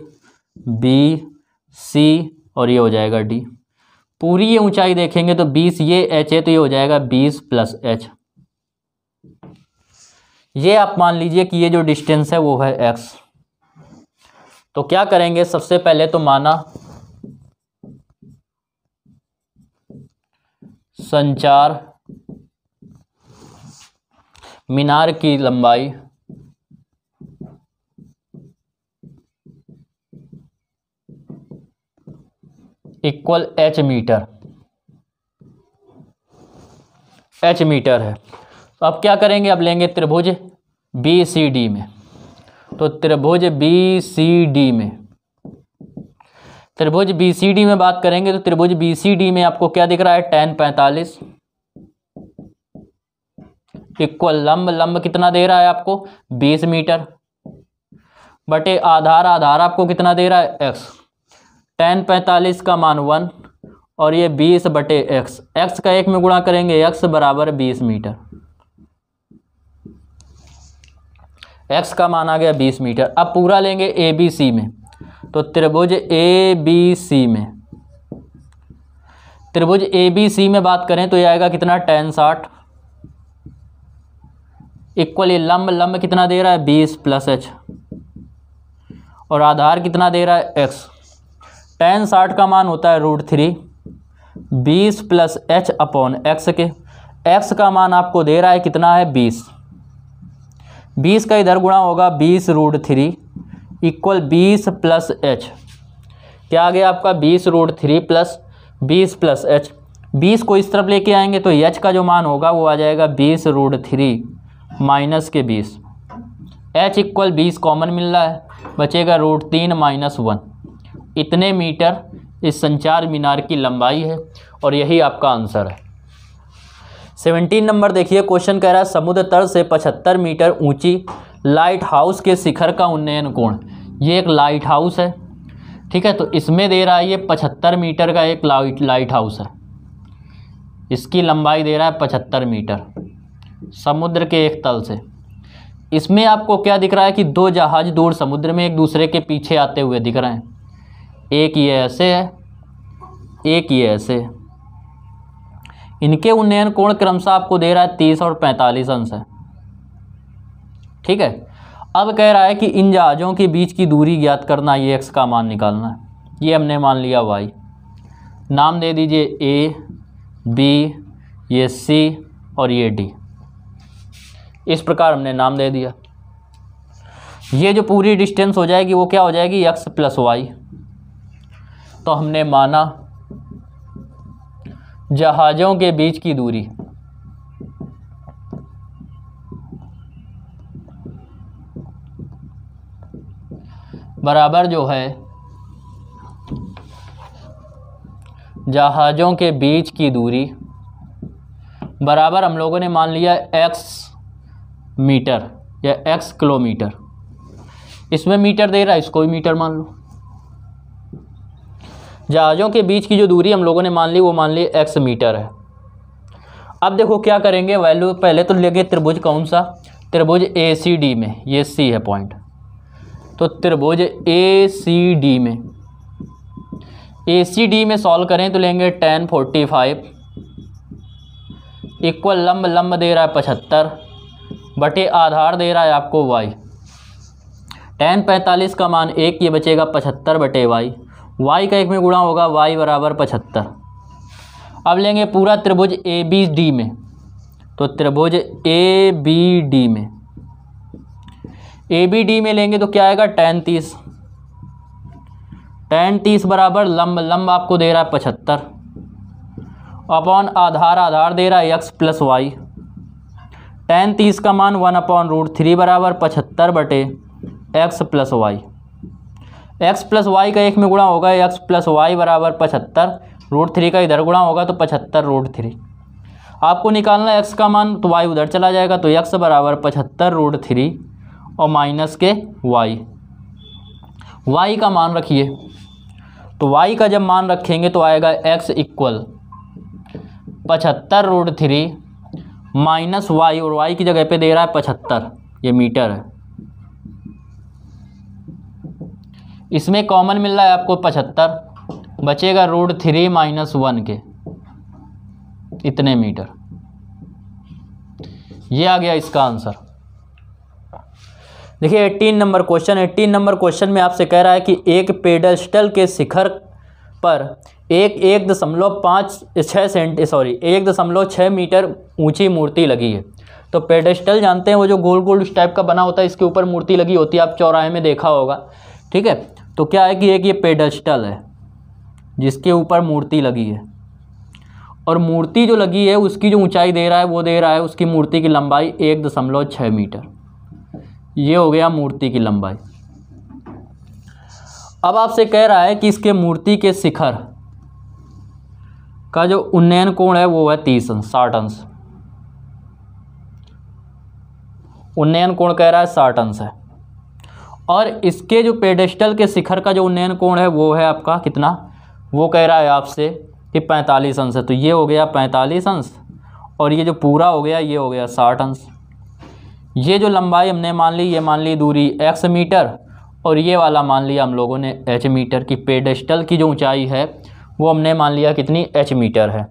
बी, सी और ये हो जाएगा डी। पूरी ये ऊंचाई देखेंगे तो 20, ये एच है तो ये हो जाएगा 20 प्लस एच। ये आप मान लीजिए कि ये जो डिस्टेंस है वो है एक्स। तो क्या करेंगे, सबसे पहले तो माना संचार मीनार की लंबाई equal H metre, H metre है। तो अब क्या करेंगे, अब लेंगे त्रिभुज बी सी डी में। तो त्रिभुज बी सी डी में, त्रिभुज बी सी डी में बात करेंगे तो त्रिभुज बी सी डी में आपको क्या दिख रहा है, tan 45 इक्वल लंब, लंब कितना दे रहा है आपको 20 मीटर, बटे आधार, आधार आपको कितना दे रहा है x। tan 45 का मान 1 और ये 20 बटे x, x का 1 में गुणा करेंगे, x बराबर 20 मीटर, x का मान आ गया 20 मीटर। अब पूरा लेंगे ए बी सी में। तो त्रिभुज ए बी सी में, त्रिभुज ए बी सी में बात करें तो ये आएगा कितना tan 60 इक्वल ये लंब, लंब कितना दे रहा है 20 प्लस एच और आधार कितना दे रहा है x। tan 60 का मान होता है √3 20 प्लस एच अपॉन एक्स के, x का मान आपको दे रहा है कितना है 20, 20 का इधर गुणा होगा 20 √3 इक्वल 20 प्लस एच। क्या आ गया आपका 20 √3 प्लस 20 प्लस एच। 20 को इस तरफ लेके आएंगे तो एच का जो मान होगा वो आ जाएगा 20 √3 माइनस के 20, एच इक्वल 20 कॉमन मिल रहा है, बचेगा √3 माइनस 1। इतने मीटर इस संचार मीनार की लंबाई है और यही आपका आंसर है। 17 नंबर देखिए, क्वेश्चन कह रहा है समुद्र तल से 75 मीटर ऊंची लाइट हाउस के शिखर का उन्नयन कोण। ये एक लाइट हाउस है, ठीक है, तो इसमें दे रहा है ये 75 मीटर का एक लाइट हाउस है, इसकी लंबाई दे रहा है 75 मीटर समुद्र के एक तल से। इसमें आपको क्या दिख रहा है कि दो जहाज दूर समुद्र में एक दूसरे के पीछे आते हुए दिख रहे हैं, एक ये ऐसे है, एक ये ऐसे है। इनके उन्नयन कोण क्रमशः आपको दे रहा है 30 और 45 अंश है, ठीक है। अब कह रहा है कि इन जहाज़ों के बीच की दूरी ज्ञात करना, ये x का मान निकालना है। ये हमने मान लिया y, नाम दे दीजिए a, b, ये c और ये d। इस प्रकार हमने नाम दे दिया। ये जो पूरी डिस्टेंस हो जाएगी वो क्या हो जाएगी x प्लस वाई। तो हमने माना जहाज़ों के बीच की दूरी बराबर जो है जहाज़ों के बीच की दूरी बराबर हम लोगों ने मान लिया x मीटर या x किलोमीटर। इसमें मीटर दे रहा है, इसको भी मीटर मान लो। जहाज़ों के बीच की जो दूरी हम लोगों ने मान ली वो मान ली x मीटर है। अब देखो क्या करेंगे, वैल्यू पहले तो लेंगे त्रिभुज कौन सा, त्रिभुज ए सी डी में, ये सी है पॉइंट। तो त्रिभुज ए सी डी में, ए सी डी में सॉल्व करें तो लेंगे tan 45 इक्वल लंब, लंब दे रहा है 75 बटे आधार दे रहा है आपको y। tan 45 का मान 1, ये बचेगा 75 बटे y, y का 1 में गुणा होगा, y बराबर 75। अब लेंगे पूरा त्रिभुज ए बी डी में। तो त्रिभुज ए बी डी में, ए बी डी में लेंगे तो क्या आएगा tan 30, tan 30 बराबर लंब, लंब आपको दे रहा है 75 अपॉन आधार, आधार दे रहा है x प्लस वाई। tan 30 का मान 1/√3 बराबर 75 बटे x plus Y. x plus Y का 1 में गुणा होगा, x प्लस वाई बराबर 75, √3 का इधर गुणा होगा तो 75√3। आपको निकालना है x का मान, तो y उधर चला जाएगा, तो x बराबर 75√3 और माइनस के y। y का मान रखिए, तो y का जब मान रखेंगे तो आएगा x इक्वल 75√3 माइनस y, और y की जगह पे दे रहा है 75, ये मीटर है। इसमें कॉमन मिल रहा है आपको 75, बचेगा √3 - 1 के इतने मीटर। ये आ गया इसका आंसर। देखिए 18 नंबर क्वेश्चन। 18 नंबर क्वेश्चन में आपसे कह रहा है कि एक पेडेस्टल के शिखर पर 1.6 मीटर ऊंची मूर्ति लगी है। तो पेडेस्टल जानते हैं वो जो गोल गोल इस टाइप का बना होता है, इसके ऊपर मूर्ति लगी होती है, आप चौराहे में देखा होगा। ठीक है, तो क्या है कि एक ये पेडेस्टल है जिसके ऊपर मूर्ति लगी है, और मूर्ति जो लगी है उसकी जो ऊंचाई दे रहा है वो दे रहा है उसकी मूर्ति की लंबाई 1.6 मीटर। ये हो गया मूर्ति की लंबाई। अब आपसे कह रहा है कि इसके मूर्ति के शिखर का जो उन्नयन कोण है वो है 30 अंश, 60 अंश। उन्नयन कोण कह रहा है 60 अंश है, और इसके जो पेडेस्टल के शिखर का जो उन्नयन कोण है वो है आपका कितना, वो कह रहा है आपसे कि 45 अंश है। तो ये हो गया 45 अंश, और ये जो पूरा हो गया ये हो गया 60 अंश। ये जो लंबाई हमने मान ली, ये मान ली दूरी x मीटर, और ये वाला मान लिया हम लोगों ने h मीटर की। पेडेस्टल की जो ऊंचाई है वो हमने मान लिया कितनी, h मीटर है।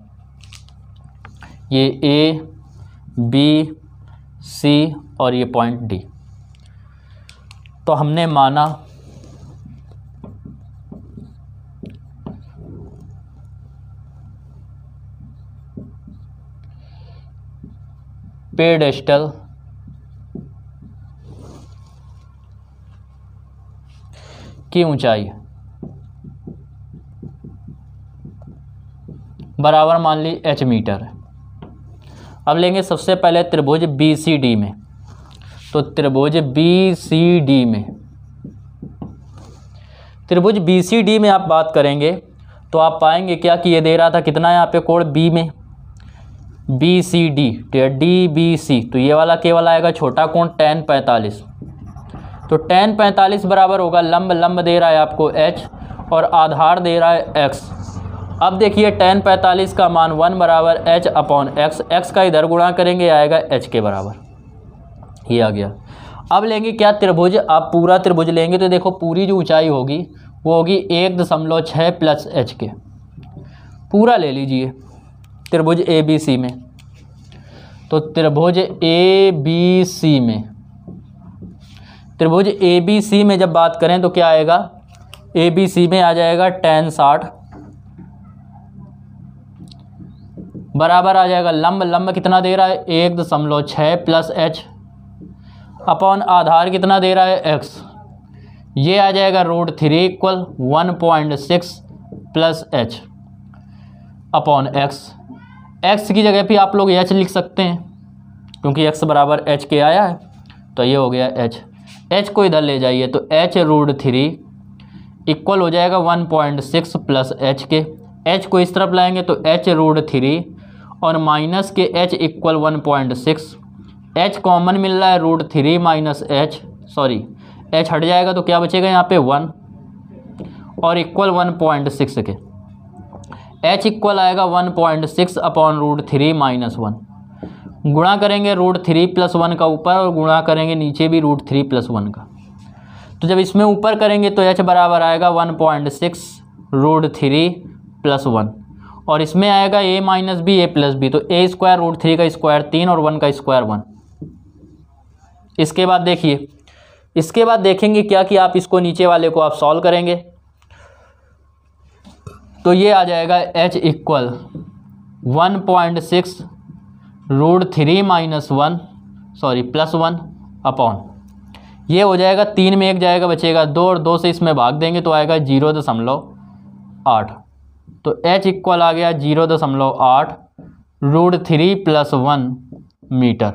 ये A, B, C और ये पॉइंट D। तो हमने माना पेडेस्टल की ऊंचाई बराबर मान ली h मीटर है। अब लेंगे सबसे पहले त्रिभुज BCD में। तो त्रिभुज BCD में आप बात करेंगे तो आप पाएंगे क्या कि ये दे रहा था कितना यहाँ पे कोण B में, BCD DBC, तो ये वाला केवल आएगा छोटा कोण tan 45। तो tan 45 बराबर होगा लंब दे रहा है आपको h और आधार दे रहा है x। अब देखिए tan 45 का मान 1 बराबर h/x, x का इधर गुणा करेंगे आएगा h के बराबर। ये आ गया। अब लेंगे क्या त्रिभुज, आप पूरा त्रिभुज लेंगे तो देखो पूरी जो ऊंचाई होगी वो होगी 1.6 प्लस h के। पूरा ले लीजिए त्रिभुज ABC में। तो त्रिभुज ABC में जब बात करें तो क्या आएगा, ABC में आ जाएगा tan 60 बराबर आ जाएगा लंब कितना दे रहा है 1.6 प्लस h अपॉन आधार कितना दे रहा है x। ये आ जाएगा √3 = 1.6 plus h upon x। x की जगह पे आप लोग h लिख सकते हैं क्योंकि x बराबर h के आया है। तो ये हो गया h को इधर ले जाइए तो h √3 इक्वल हो जाएगा 1.6 प्लस h के। h को इस तरफ लाएंगे तो h √3 और माइनस के h इक्वल 1.6। h कॉमन मिल रहा है √3 माइनस h, सॉरी h हट जाएगा तो क्या बचेगा यहाँ पे 1 और इक्वल 1.6 के। h इक्वल आएगा 1.6 अपॉन √3 माइनस 1। गुणा करेंगे √3 + 1 का ऊपर और गुणा करेंगे नीचे भी √3 + 1 का। तो जब इसमें ऊपर करेंगे तो h बराबर आएगा 1.6 √3 + 1 और इसमें आएगा a minus b a plus b। तो a स्क्वायर √3 का स्क्वायर 3 और 1 का स्क्वायर 1। इसके बाद देखिए, इसके बाद देखेंगे क्या कि आप इसको नीचे वाले को आप सॉल्व करेंगे तो ये आ जाएगा h equal 1.6 √3 minus 1 sorry plus 1 upon, ये हो जाएगा 3 में 1 जाएगा बचेगा 2 और 2 से इसमें भाग देंगे तो आएगा 0.8। तो h इक्वल आ गया 0.8 √3 + 1 मीटर।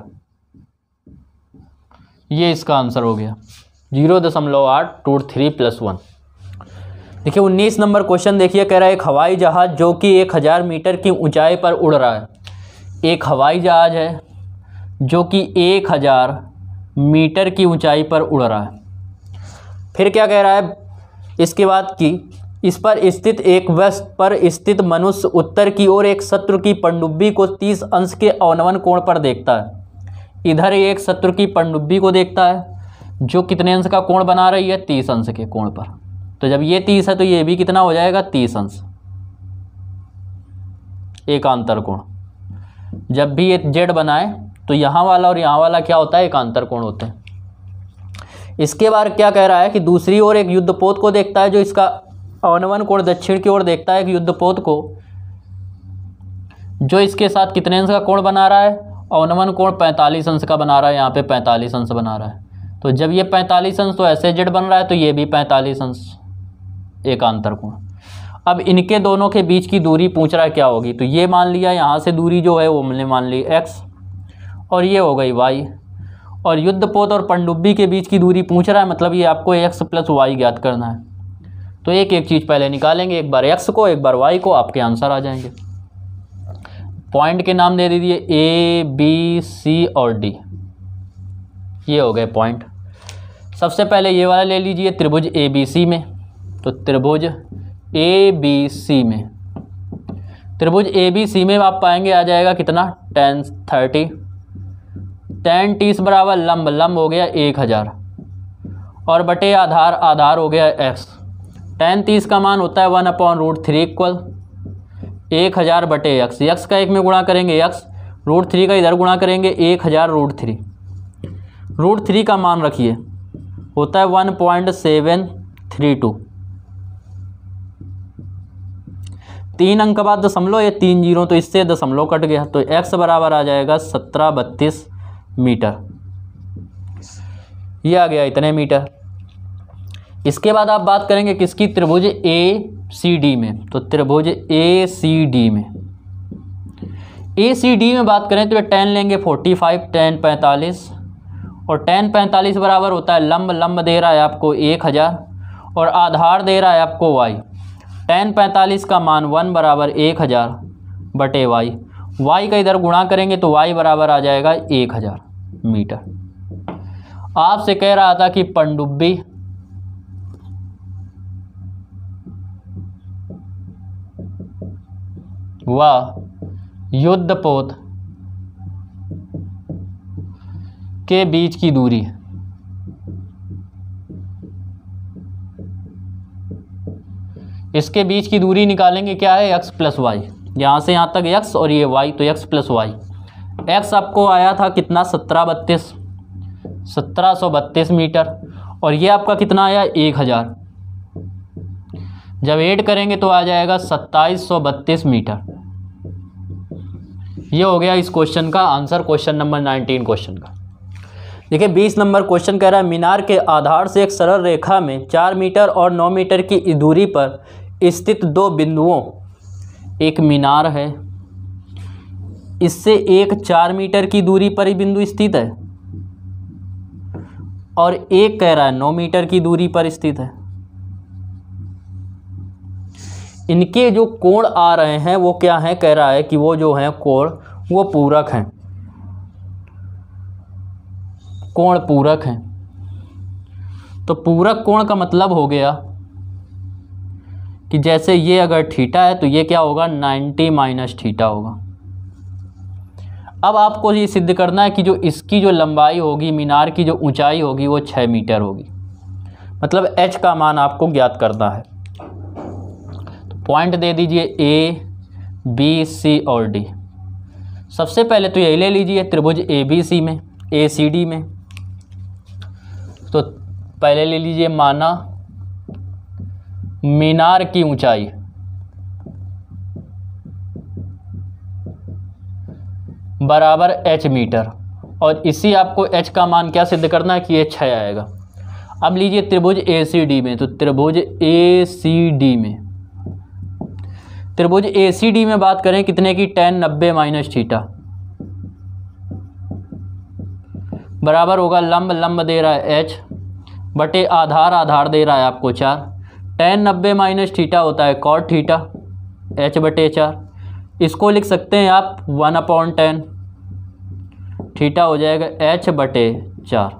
ये इसका आंसर हो गया 0.8 √3 + 1। देखिए 19 नंबर क्वेश्चन देखिए, कह रहा है एक हवाई जहाज़ जो कि 1000 मीटर की ऊंचाई पर उड़ रहा है। एक हवाई जहाज़ है जो कि 1000 मीटर की ऊंचाई पर उड़ रहा है। फिर क्या कह रहा है इसके बाद कि इस पर स्थित एक वृक्ष पर स्थित मनुष्य उत्तर की ओर एक शत्रु की पनडुब्बी को 30 अंश के अवनमन कोण पर देखता है। इधर एक शत्रु की पनडुब्बी को देखता है जो कितने अंश का कोण बना रही है, 30 अंश के कोण पर। तो जब ये 30 है तो ये भी कितना हो जाएगा, 30 अंश एकांतर कोण। जब भी ये जेड बनाए तो यहाँ वाला और यहाँ वाला क्या होता है, एकांतर कोण होते हैं। इसके बाद क्या कह रहा है कि दूसरी ओर एक युद्धपोत को देखता है जो इसका अवनमन कोण दक्षिण की ओर देखता है, एक युद्धपोत को जो इसके साथ कितने अंश का कोण बना रहा है, अवनमन कोण 45 अंश का बना रहा है, यहाँ पे 45 अंश बना रहा है। तो जब ये 45 अंश तो ऐसे जेड बन रहा है तो ये भी 45 अंश एकांतर कोण। अब इनके दोनों के बीच की दूरी पूछ रहा है क्या होगी, तो ये मान लिया यहाँ से दूरी जो है वो हमने मान ली x और ये हो गई y, और युद्धपोत और पनडुब्बी के बीच की दूरी पूछ रहा है, मतलब ये आपको x + y ज्ञात करना है। तो एक एक चीज़ पहले निकालेंगे, एक बार x को एक बार y को, आपके आंसर आ जाएंगे। पॉइंट के नाम दे दीजिए A, B, C और D, ये हो गए पॉइंट। सबसे पहले ये वाला ले लीजिए त्रिभुज ABC में, तो त्रिभुज ABC में, त्रिभुज ABC में आप पाएंगे आ जाएगा कितना, tan 30, tan 30 बराबर लंब, लंब हो गया 1000 और बटे आधार, आधार हो गया x। tan 30 का मान होता है 1/√3 इक्वल 1000 बटे x, x का 1 में गुणा करेंगे x, √3 का इधर गुणा करेंगे 1000√3, √3 का मान रखिए होता है 1.732, 3 अंक के बाद दशमलव, ये 3 जीरो तो इससे दशमलव कट गया, तो x बराबर आ जाएगा 1732 मीटर, ये आ गया इतने मीटर। इसके बाद आप बात करेंगे किसकी, त्रिभुज ACD में, तो त्रिभुज ACD में, ACD में बात करें तो ये tan लेंगे 45, tan 45 और tan 45 बराबर होता है लंब, लंब दे रहा है आपको 1000 और आधार दे रहा है आपको y। tan 45 का मान 1 बराबर 1000 बटे y, y का इधर गुणा करेंगे तो y बराबर आ जाएगा 1000 मीटर। आपसे कह रहा था कि पनडुब्बी व युद्धपोत के बीच की दूरी, इसके बीच की दूरी निकालेंगे, क्या है x + y, यहाँ से यहाँ तक x और ये y, तो x + y। x आपको आया था कितना, 1732 मीटर और ये आपका कितना आया 1000, जब ऐड करेंगे तो आ जाएगा 2732 मीटर। ये हो गया इस क्वेश्चन का आंसर, क्वेश्चन नंबर 19 क्वेश्चन का। देखिए 20 नंबर क्वेश्चन कह रहा है मीनार के आधार से एक सरल रेखा में 4 मीटर और 9 मीटर की दूरी पर स्थित दो बिंदुओं, एक मीनार है, इससे एक 4 मीटर की दूरी पर ही बिंदु स्थित है और एक कह रहा है 9 मीटर की दूरी पर स्थित है। इनके जो कोण आ रहे हैं वो क्या है, कह रहा है कि वो जो है कोण वो पूरक हैं, कोण पूरक हैं। तो पूरक कोण का मतलब हो गया कि जैसे ये अगर थीटा है तो ये क्या होगा, 90 - थीटा होगा। अब आपको ये सिद्ध करना है कि जो इसकी जो लंबाई होगी, मीनार की जो ऊंचाई होगी वो 6 मीटर होगी, मतलब h का मान आपको ज्ञात करना है। तो पॉइंट दे दीजिए A, B, C और D। सबसे पहले तो यही ले लीजिए त्रिभुज ABC में, ACD में, तो पहले ले लीजिए माना मीनार की ऊंचाई बराबर h मीटर और इसी आपको h का मान क्या सिद्ध करना है कि ये 6 आएगा। अब लीजिए त्रिभुज ACD में, तो त्रिभुज ACD में, त्रिभुज ACD में बात करें कितने की, tan 90 - थीटा बराबर होगा लंब, लंब दे रहा है h बटे आधार, आधार दे रहा है आपको 4, tan 90 - थीटा होता है cot थीटा, h बटे 4। इसको लिख सकते हैं आप 1/tan, थीटा हो जाएगा h बटे 4।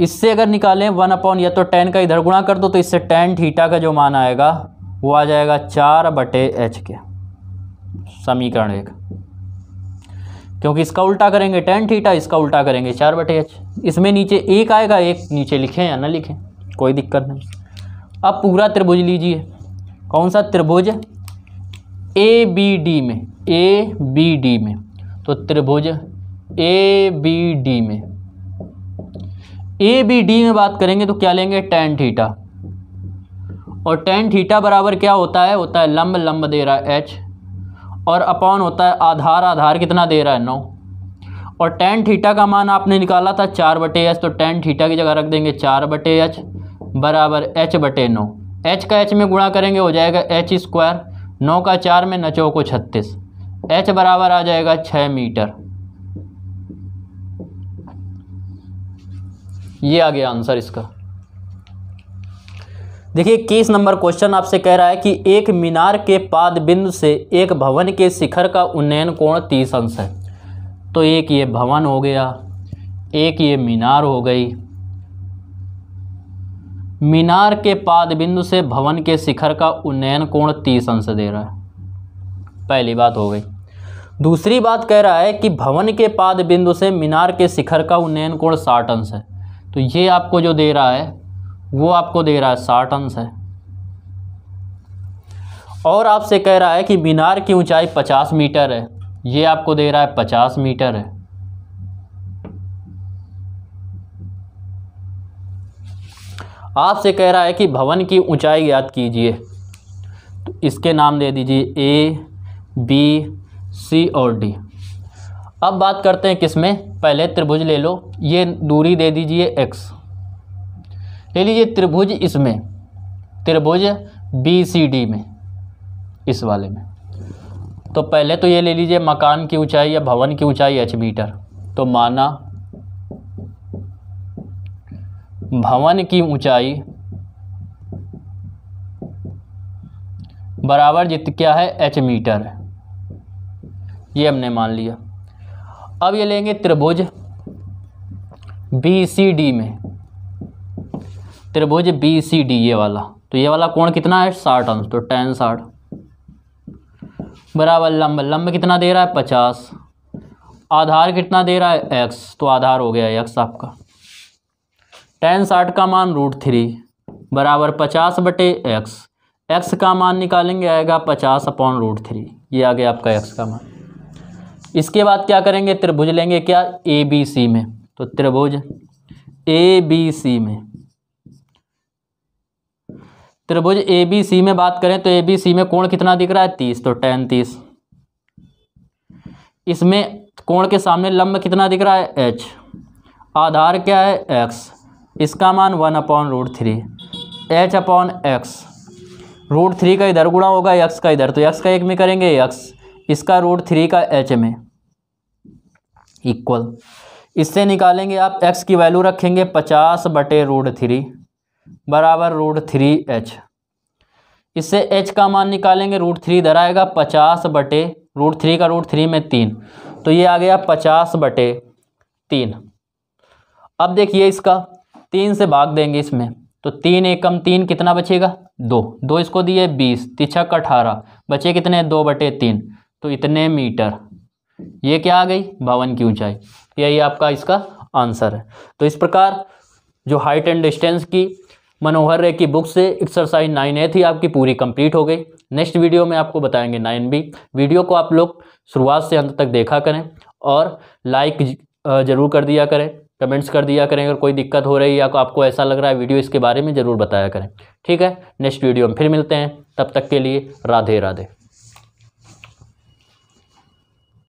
इससे अगर निकालें 1/, या तो tan का इधर गुणा कर दो तो इससे tan थीटा का जो मान आएगा वो आ जाएगा 4 बटे h के। समीकरण 1, क्योंकि इसका उल्टा करेंगे tan थीटा, इसका उल्टा करेंगे 4/h। इसमें नीचे 1 आएगा, 1 नीचे लिखें या ना लिखें कोई दिक्कत नहीं। अब पूरा त्रिभुज लीजिए, कौन सा त्रिभुज, ABD में, ABD में, तो त्रिभुज ABD में, ABD में बात करेंगे तो क्या लेंगे, tan थीटा, और tan थीटा बराबर क्या होता है, लंब, लंब दे रहा है h, और अपॉन होता है आधार, आधार कितना दे रहा है 9, और tan थीटा का मान आपने निकाला था 4/h, तो tan थीटा की जगह रख देंगे 4/h बराबर h/9, h का h में गुणा करेंगे हो जाएगा h², 9 का 4 में 9 चौको 36, h बराबर आ जाएगा 6 मीटर। ये आ गया आंसर इसका। देखिए 21 नंबर क्वेश्चन आपसे कह रहा है कि एक मीनार के पाद बिंदु से एक भवन के शिखर का उन्नयन कोण 30 अंश है। तो एक ये भवन हो गया, एक ये मीनार हो गई। मीनार के पाद बिंदु से भवन के शिखर का उन्नयन कोण 30 अंश दे रहा है, पहली बात हो गई। दूसरी बात कह रहा है कि भवन के पाद बिंदु से मीनार के शिखर का उन्नयन कोण 60 अंश है। तो ये आपको जो दे रहा है वो आपको दे रहा है 60 अंश है, और आपसे कह रहा है कि मीनार की ऊंचाई 50 मीटर है, ये आपको दे रहा है 50 मीटर है। आपसे कह रहा है कि भवन की ऊंचाई ज्ञात कीजिए, तो इसके नाम दे दीजिए A, B, C और D। अब बात करते हैं किसमें, पहले त्रिभुज ले लो, ये दूरी दे दीजिए x, ले लीजिए त्रिभुज इसमें, त्रिभुज BCD में, इस वाले में। तो पहले तो ये ले लीजिए मकान की ऊंचाई या भवन की ऊंचाई h मीटर, तो माना भवन की ऊंचाई बराबर क्या है, h मीटर है, ये हमने मान लिया। अब ये लेंगे त्रिभुज BCD में, त्रिभुज BCD ये वाला, तो ये वाला कोण कितना है 60 अंश, तो tan 60 बराबर लंब, लंब कितना दे रहा है 50, आधार कितना दे रहा है x, तो आधार हो गया x आपका। tan 60 का मान √3 बराबर 50/x, x का मान निकालेंगे आएगा 50/√3, ये आ गया आपका x का मान। इसके बाद क्या करेंगे, त्रिभुज लेंगे क्या ABC में, तो त्रिभुज ABC में, त्रिभुज ABC में बात करें तो ABC में कोण कितना दिख रहा है 30, तो tan 30। इसमें कोण के सामने लंब कितना दिख रहा है h, आधार क्या है x, इसका मान 1/√3, h/x, √3 का इधर गुणा होगा x का इधर, तो x का 1 में करेंगे x, इसका √3 का h में इक्वल, इससे निकालेंगे आप x की वैल्यू रखेंगे 50/√3 बराबर √3h, इससे h का मान निकालेंगे √3 इधर आएगा 50/√3 का √3 में 3, तो ये आ गया 50/3। अब देखिए इसका 3 से भाग देंगे इसमें, तो 3 एकम 3 कितना बचेगा 2, 2 इसको दिए 20, 3 × 18 बचे कितने 2/3, तो इतने मीटर। ये क्या आ गई भवन की ऊंचाई, यही आपका इसका आंसर है। तो इस प्रकार जो हाइट एंड डिस्टेंस की मनोहर रे की बुक से एक्सरसाइज 9A थी आपकी पूरी कंप्लीट हो गई। नेक्स्ट वीडियो में आपको बताएंगे 9B। वीडियो को आप लोग शुरुआत से अंत तक देखा करें और लाइक ज़रूर कर दिया करें, कमेंट्स कर दिया करें। अगर कोई दिक्कत हो रही है या आपको ऐसा लग रहा है वीडियो इसके बारे में ज़रूर बताया करें। ठीक है, नेक्स्ट वीडियो में फिर मिलते हैं, तब तक के लिए राधे राधे।